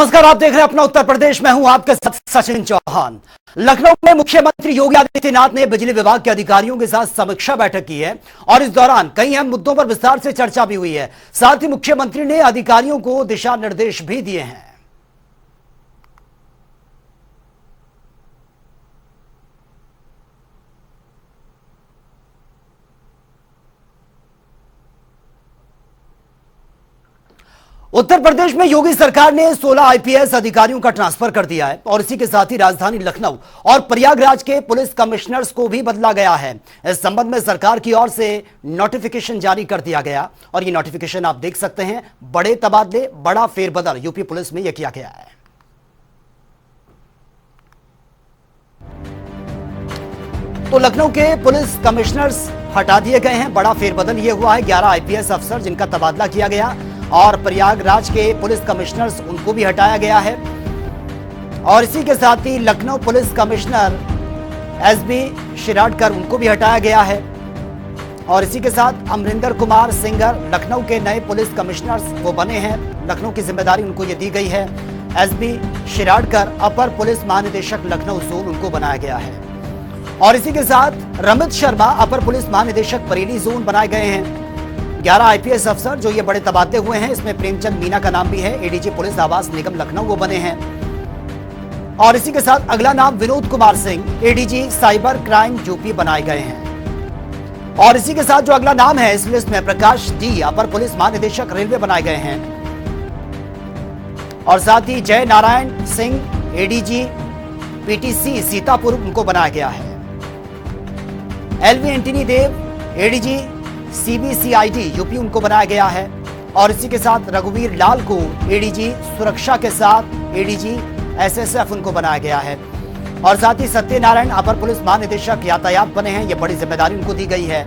नमस्कार, आप देख रहे हैं अपना उत्तर प्रदेश। मैं हूं आपके साथ सचिन चौहान। लखनऊ में मुख्यमंत्री योगी आदित्यनाथ ने बिजली विभाग के अधिकारियों के साथ समीक्षा बैठक की है और इस दौरान कई अहम मुद्दों पर विस्तार से चर्चा भी हुई है। साथ ही मुख्यमंत्री ने अधिकारियों को दिशा निर्देश भी दिए हैं। उत्तर प्रदेश में योगी सरकार ने 16 आईपीएस अधिकारियों का ट्रांसफर कर दिया है और इसी के साथ ही राजधानी लखनऊ और प्रयागराज के पुलिस कमिश्नर्स को भी बदला गया है। इस संबंध में सरकार की ओर से नोटिफिकेशन जारी कर दिया गया और ये नोटिफिकेशन आप देख सकते हैं। बड़े तबादले, बड़ा फेरबदल यूपी पुलिस में यह किया गया है। तो लखनऊ के पुलिस कमिश्नर्स हटा दिए गए हैं। बड़ा फेरबदल यह हुआ है, 11 आईपीएस अफसर जिनका तबादला किया गया और प्रयागराज के पुलिस कमिश्नर्स उनको भी हटाया गया है। और इसी के साथ ही लखनऊ पुलिस कमिश्नर एसबी शिराडकर उनको भी हटाया गया है। और इसी के साथ अमरिंदर कुमार सिंगर लखनऊ के नए पुलिस कमिश्नर्स वो बने हैं। लखनऊ की जिम्मेदारी उनको ये दी गई है। एसबी शिराडकर अपर पुलिस महानिदेशक लखनऊ जोन उनको बनाया गया है। और इसी के साथ रमित शर्मा अपर पुलिस महानिदेशक बरेली जोन बनाए गए हैं। 11 आईपीएस अफसर जो ये बड़े तबादले हुए हैं, इसमें प्रेमचंद मीना का नाम भी है। एडीजी पुलिस आवास निगम लखनऊ वो बने हैं। और इसी के साथ अगला नाम Vinod Kumar Singh ADG cyber crime UP बनाए गए हैं। और इसी के साथ जो अगला नाम है इस लिस्ट में प्रकाश डी अपर पुलिस महानिदेशक रेलवे बनाए गए हैं। और साथ ही जय नारायण सिंह एडीजी पीटीसी सीतापुर उनको बनाया गया है। एलवी एंटनी देव एडीजी सीबीसीआईडी यूपी उनको बनाया गया है। और इसी के साथ रघुवीर लाल को एडीजी सुरक्षा के साथ एडीजी एसएसएफ उनको बनाया गया है। और साथ ही सत्यनारायण अपर पुलिस महानिदेशक यातायात बने हैं, ये बड़ी जिम्मेदारी उनको दी गई है।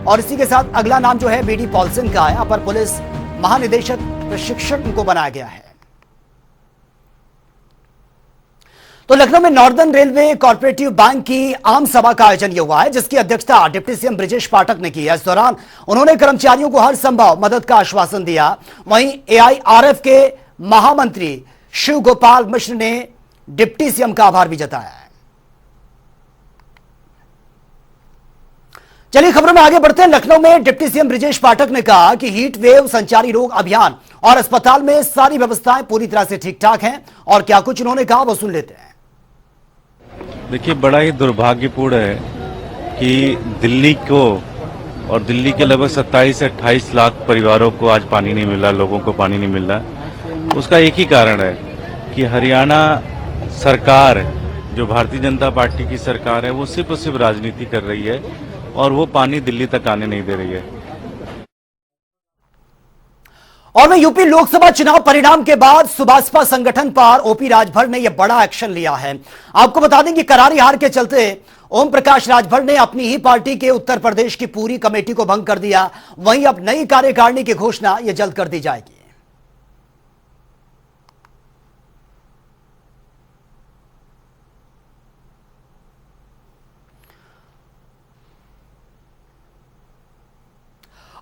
और इसी के साथ अगला नाम जो है बीडी पॉल्सन का है, अपर पुलिस महानिदेशक प्रशिक्षण उनको बनाया गया है। तो लखनऊ में नॉर्दर्न रेलवे कॉर्पोरेटिव बैंक की आम सभा का आयोजन यह हुआ है, जिसकी अध्यक्षता डिप्टी सीएम ब्रिजेश पाठक ने की है। इस दौरान उन्होंने कर्मचारियों को हर संभव मदद का आश्वासन दिया। वहीं एआईआरएफ के महामंत्री शिव गोपाल मिश्र ने डिप्टी सीएम का आभार भी जताया है। चलिए खबरों में आगे बढ़ते हैं। लखनऊ में डिप्टी सीएम ब्रिजेश पाठक ने कहा कि हीट वेव संचारी रोग अभियान और अस्पताल में सारी व्यवस्थाएं पूरी तरह से ठीक ठाक हैं। और क्या कुछ उन्होंने कहा वो सुन लेते हैं। देखिए, बड़ा ही दुर्भाग्यपूर्ण है कि दिल्ली को और दिल्ली के लगभग 27 से 28 लाख परिवारों को आज पानी नहीं मिल रहा, लोगों को पानी नहीं मिल रहा। उसका एक ही कारण है कि हरियाणा सरकार, जो भारतीय जनता पार्टी की सरकार है, वो सिर्फ और सिर्फ राजनीति कर रही है और वो पानी दिल्ली तक आने नहीं दे रही है। और में यूपी लोकसभा चुनाव परिणाम के बाद सुभाषपा संगठन पर ओपी राजभर ने यह बड़ा एक्शन लिया है। आपको बता दें कि करारी हार के चलते ओम प्रकाश राजभर ने अपनी ही पार्टी के उत्तर प्रदेश की पूरी कमेटी को भंग कर दिया। वहीं अब नई कार्यकारिणी की घोषणा यह जल्द कर दी जाएगी।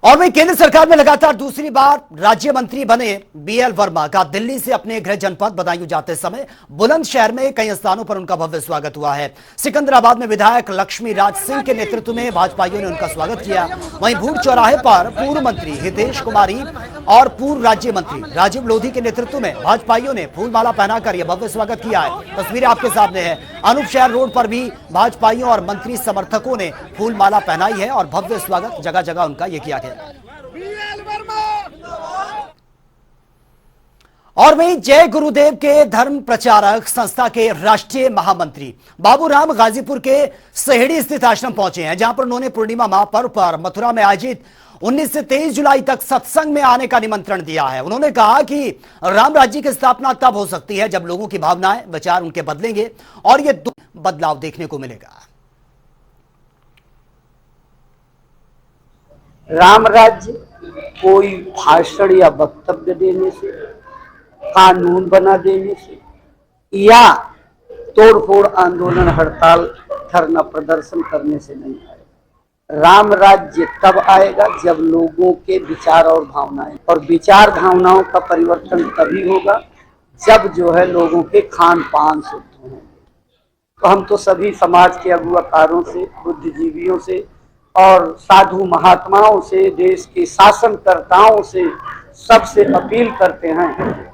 और वहीं केंद्र सरकार में लगातार दूसरी बार राज्य मंत्री बने बीएल वर्मा का दिल्ली से अपने गृह जनपद बदायूं जाते समय बुलंदशहर में कई स्थानों पर उनका भव्य स्वागत हुआ है। सिकंदराबाद में विधायक लक्ष्मी राज सिंह के नेतृत्व में भाजपाइयों ने उनका स्वागत किया। वहीं भूड़ चौराहे पर पूर्व मंत्री हितेश कुमारी और पूर्व राज्य मंत्री राजीव लोधी के नेतृत्व में भाजपाइयों ने फूलमाला पहनाकर यह भव्य स्वागत किया है। तस्वीरें आपके सामने है। अनूप शहर रोड पर भी भाजपाइयों और मंत्री समर्थकों ने फूलमाला पहनाई है और भव्य स्वागत जगह जगह उनका यह किया गया। और वहीं जय गुरुदेव के धर्म प्रचारक संस्था के राष्ट्रीय महामंत्री बाबूराम गाजीपुर के सहेड़ी स्थित आश्रम पहुंचे हैं, जहां पर उन्होंने पूर्णिमा महापर्व पर मथुरा में आयोजित 19 से 23 जुलाई तक सत्संग में आने का निमंत्रण दिया है। उन्होंने कहा कि राम राज्य की स्थापना तब हो सकती है जब लोगों की भावनाएं, विचार उनके बदलेंगे और यह बदलाव देखने को मिलेगा। राम राज्य कोई भाषण या वक्तव्य देने से, कानून बना देने से या तोड़फोड़ आंदोलन, हड़ताल, धरना प्रदर्शन करने से नहीं आएगा। राम राज्य तब आएगा जब लोगों के विचार और भावनाएं, और विचार भावनाओं का परिवर्तन तभी होगा जब जो है लोगों के खान पान शुद्ध हों। तो हम तो सभी समाज के अगुवाकारों से, बुद्धिजीवियों से और साधु महात्माओं से, देश के शासनकर्ताओं से सबसे अपील करते हैं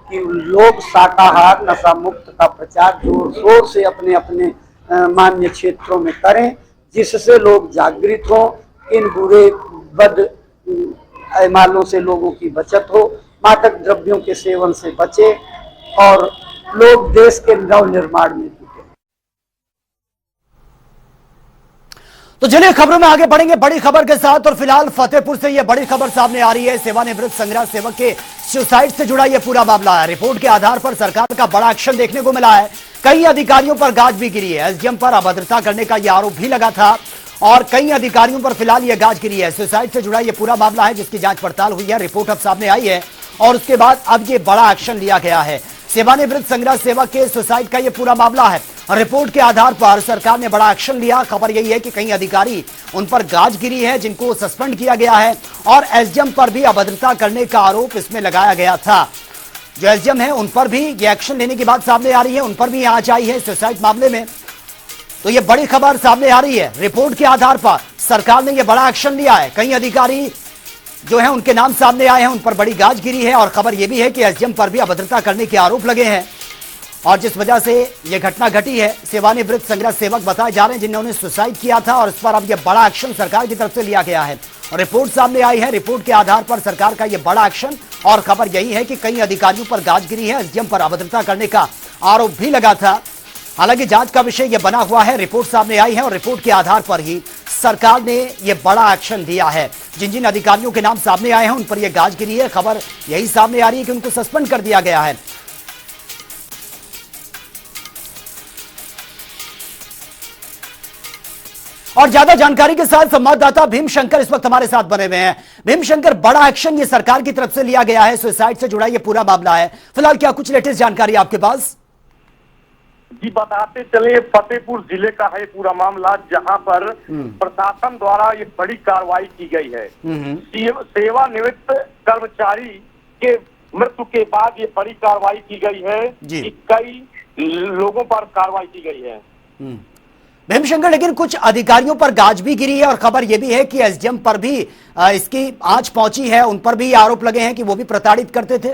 कि लोग शाकाहार नशा मुक्त का प्रचार जोर शोर से अपने अपने मान्य क्षेत्रों में करें, जिससे लोग जागृत हों, इन बुरे बद ऐमालों से लोगों की बचत हो, मादक द्रव्यों के सेवन से बचे और लोग देश के नव निर्माण में जुटे। तो चलिए खबरों में आगे बढ़ेंगे बड़ी खबर के साथ। और फिलहाल फतेहपुर से यह बड़ी खबर सामने आ रही है। सेवानिवृत्त संग्रह सेवक के सुसाइड से जुड़ा यह पूरा मामला है। रिपोर्ट के आधार पर सरकार का बड़ा एक्शन देखने को मिला है। कई अधिकारियों पर गाज भी गिरी है। एसडीएम पर अभद्रता करने का यह आरोप भी लगा था और कई अधिकारियों पर फिलहाल यह गाज गिरी है। सुसाइड से जुड़ा यह पूरा मामला है जिसकी जांच पड़ताल हुई है। रिपोर्ट अब सामने आई है और उसके बाद अब यह बड़ा एक्शन लिया गया है। सेवानिवृत्त संग्रह सेवक के सुसाइड का यह पूरा मामला है। रिपोर्ट के आधार पर सरकार ने बड़ा एक्शन लिया। खबर यही है कि कई अधिकारी उन पर गाज गिरी है जिनको सस्पेंड किया गया है और एसडीएम पर भी अभद्रता करने का आरोप इसमें लगाया गया था। जो एसडीएम है उन पर भी ये एक्शन लेने की बात सामने आ रही है, उन पर भी आज आई है सुसाइड मामले में। तो ये बड़ी खबर सामने आ रही है। रिपोर्ट के आधार पर सरकार ने यह बड़ा एक्शन लिया है। कई अधिकारी जो है उनके नाम सामने आए हैं, उन पर बड़ी गाज गिरी है और खबर यह भी है कि एसडीएम पर भी अभद्रता करने के आरोप लगे हैं और जिस वजह से यह घटना घटी है। सेवानिवृत्त संग्रह सेवक बताए जा रहे हैं जिन्होंने सुसाइड किया था और इस पर अब यह बड़ा एक्शन सरकार की तरफ से लिया गया है और रिपोर्ट सामने आई है। रिपोर्ट के आधार पर सरकार का यह बड़ा एक्शन और खबर यही है कि कई अधिकारियों पर गाज गिरी है। एसडीएम पर अभद्रता करने का आरोप भी लगा था। हालांकि जांच का विषय यह बना हुआ है। रिपोर्ट सामने आई है और रिपोर्ट के आधार पर ही सरकार ने यह बड़ा एक्शन लिया है। जिन जिन अधिकारियों के नाम सामने आए हैं उन पर यह गाज गिरी है। खबर यही सामने आ रही है कि उनको सस्पेंड कर दिया गया है। और ज्यादा जानकारी के साथ संवाददाता भीमशंकर इस वक्त हमारे साथ बने हुए हैं। भीमशंकर, बड़ा एक्शन ये सरकार की तरफ से लिया गया है। सुसाइड से जुड़ा ये पूरा मामला है। फिलहाल क्या कुछ लेटेस्ट जानकारी आपके पास? जी बताते चले, फतेहपुर जिले का है पूरा मामला जहां पर प्रशासन द्वारा एक बड़ी कार्रवाई की गई है। सेवानिवृत्त कर्मचारी के मृत्यु के बाद ये बड़ी कार्रवाई की गई है कि कई लोगों पर कार्रवाई की गई है। भीमशंकर, लेकिन कुछ अधिकारियों पर गाज भी गिरी है और खबर यह भी है कि एसडीएम पर भी इसकी आंच पहुंची है। उन पर भी आरोप लगे हैं कि वो भी प्रताड़ित करते थे।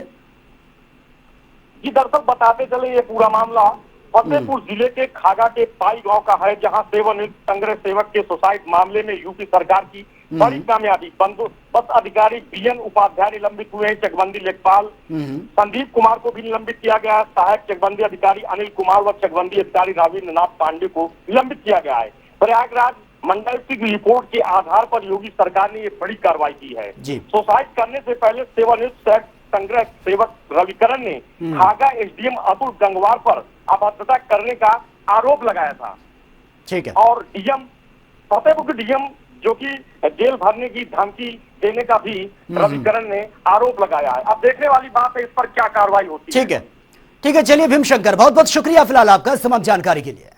जी दरअसल बताते चले ये पूरा मामला फतेहपुर जिले के खागा के पाई गांव का है जहां सेवानिवृत्त संग्रह सेवक के सुसाइड मामले में यूपी सरकार की बड़ी कामयाबी। बस अधिकारी बीएन उपाध्याय निलंबित हुए हैं। चकबंदी लेखपाल संदीप कुमार को भी निलंबित किया गया है। सहायक चकबंदी अधिकारी अनिल कुमार व चकबंदी अधिकारी रविन्द्र नाथ पांडे को निलंबित किया गया है। प्रयागराज मंडल की रिपोर्ट के आधार पर योगी सरकार ने ये बड़ी कार्रवाई की है। सुसाइड करने से पहले सेवानिवृत्त संग्रह सेवक रविकरण ने खागा एसडीएम अतुल गंगवार पर अभद्रता करने का आरोप लगाया था। ठीक है। और डीएम फतेहपुर के डीएम जो कि जेल भरने की धमकी देने का भी रविकरण ने आरोप लगाया है। अब देखने वाली बात है इस पर क्या कार्रवाई होती है। ठीक है, चलिए भीमशंकर, बहुत बहुत शुक्रिया फिलहाल आपका तमाम जानकारी के लिए।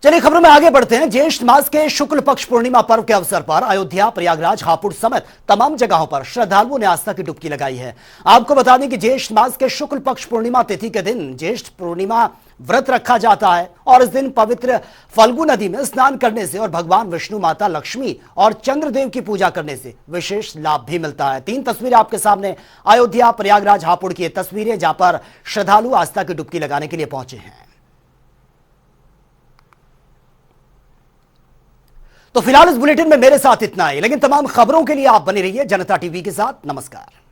चलिए खबरों में आगे बढ़ते हैं। ज्येष्ठ मास के शुक्ल पक्ष पूर्णिमा पर्व के अवसर पर अयोध्या, प्रयागराज, हापुड़ समेत तमाम जगहों पर श्रद्धालुओं ने आस्था की डुबकी लगाई है। आपको बता दें कि ज्येष्ठ मास के शुक्ल पक्ष पूर्णिमा तिथि के दिन ज्येष्ठ पूर्णिमा व्रत रखा जाता है और इस दिन पवित्र फल्गु नदी में स्नान करने से और भगवान विष्णु, माता लक्ष्मी और चंद्रदेव की पूजा करने से विशेष लाभ भी मिलता है। 3 तस्वीरें आपके सामने अयोध्या, प्रयागराज, हापुड़ की तस्वीरें जहां पर श्रद्धालु आस्था की डुबकी लगाने के लिए पहुंचे हैं। तो फिलहाल इस बुलेटिन में मेरे साथ इतना ही, लेकिन तमाम खबरों के लिए आप बने रहिए जनता टीवी के साथ। नमस्कार।